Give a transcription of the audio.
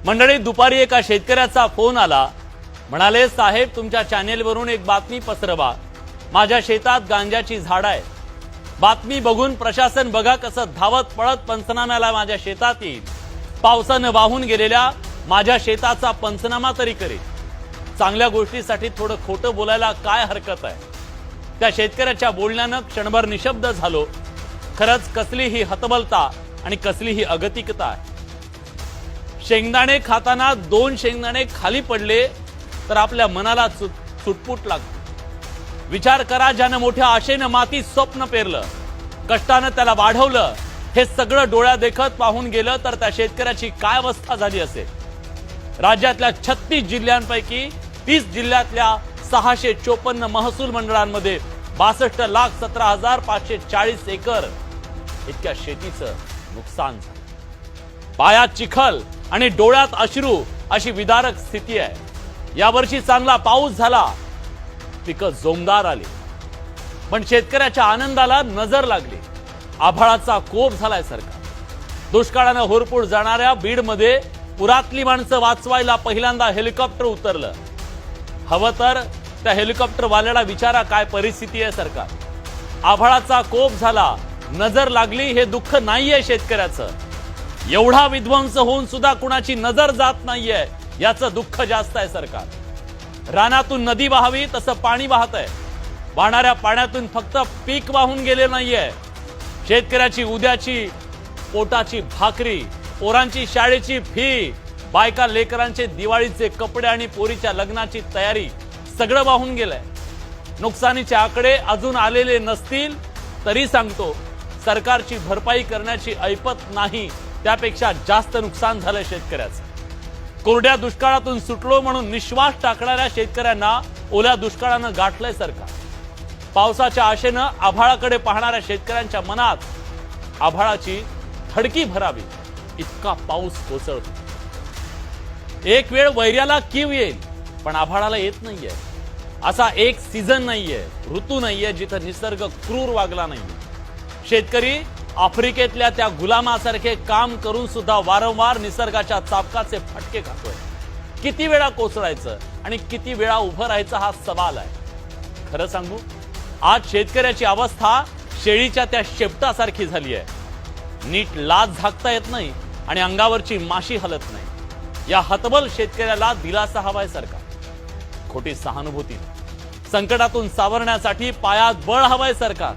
मंडळी, दुपारी एका शेतकऱ्याचा फोन आला. म्हणाले, साहेब तुमच्या चॅनेलवरून एक बातमी पसरवा. माझ्या शेतात गांजाची झाड आहे. बातमी बघून प्रशासन बघा कसं धावत पळत पंचनाम्याला माझ्या शेतात येईल. पावसानं वाहून गेलेल्या माझ्या शेताचा पंचनामा तरी करेल. चांगल्या गोष्टीसाठी थोडं खोटं बोलायला काय हरकत आहे. त्या शेतकऱ्याच्या बोलण्यानं क्षणभर निशब्द झालो. खरंच कसली ही हतबलता आणि कसली ही अगतिकता आहे. शेंगदाणे खाताना दोन शेंगदाणे खाली पडले तर आपल्या मनाला चुटपुट लागते. विचार करा, ज्यानं मोठ्या आशेनं माती स्वप्न पेरलं, कष्टानं त्याला वाढवलं, हे सगळं डोळ्या देखत पाहून गेलं तर त्या शेतकऱ्याची काय अवस्था झाली असेल. राज्यातल्या 36 जिल्ह्यांपैकी 30 जिल्ह्यातल्या 654 महसूल मंडळांमध्ये 62,17,540 एकर इतक्या शेतीचं नुकसान झालं. पायात चिखल आणि डोळ्यात अश्रू अशी विदारक स्थिती आहे. यावर्षी चांगला पाऊस झाला, पिकं जोमदार आली, पण शेतकऱ्याच्या आनंदाला नजर लागली. आभाळाचा कोप झालाय सरकार. दुष्काळानं होरपूळ जाणाऱ्या बीडमध्ये पुरातली माणसं वाचवायला पहिल्यांदा हेलिकॉप्टर उतरलं. हवं तर त्या हेलिकॉप्टर वाल्याला विचारा काय परिस्थिती आहे सरकार. आभाळाचा कोप झाला, नजर लागली, हे दुःख नाहीये शेतकऱ्याचं. एवढा विध्वंस होऊन सुद्धा कुणाची नजर जात नाहीये, याचं दुःख जास्त आहे सरकार. रानातून नदी वाहावी तसं पाणी वाहत आहे. वाहणाऱ्या पाण्यातून फक्त पीक वाहून गेले नाहीये. शेतकऱ्याची उद्याची पोटाची भाकरी, पोरांची शाळेची फी, बायका लेकरांचे दिवाळीचे कपडे आणि पोरीच्या लग्नाची तयारी सगळं वाहून गेलंय. नुकसानीचे आकडे अजून आलेले नसतील तरी सांगतो, सरकारची भरपाई करण्याची ऐपत नाही, त्यापेक्षा जास्त नुकसान झालंय शेतकऱ्याचं. कोरड्या दुष्काळातून सुटलो म्हणून निश्वास टाकणाऱ्या शेतकऱ्यांना ओल्या दुष्काळानं गाठलंय सरकार. पावसाच्या आशेनं आभाळाकडे पाहणाऱ्या शेतकऱ्यांच्या मनात आभाळाची थडकी भरावी इतका पाऊस कोसळतो. एक वेळ वैर्याला कीव येईल, पण आभाळाला येत नाहीये. असा एक सीझन नाहीये, ऋतू नाहीये जिथं निसर्ग क्रूर वागला नाहीये. शेतकरी आफ्रिकेतल्या त्या गुलामासारखे काम करून सुद्धा वारंवार निसर्गाच्या चाबकाचे फटके खातोय. किती वेळा कोसळायचं आणि किती वेळा उभं राहायचं हा सवाल आहे. खरं सांगू, आज शेतकऱ्याची अवस्था शेळीच्या त्या शेपटासारखी झाली आहे. नीट लाज झाकता येत नाही आणि अंगावरची माशी हलत नाही. या हतबल शेतकऱ्याला दिलासा हवाय सरकार. खोटी सहानुभूती, संकटातून सावरण्यासाठी पायात बळ हवाय सरकार.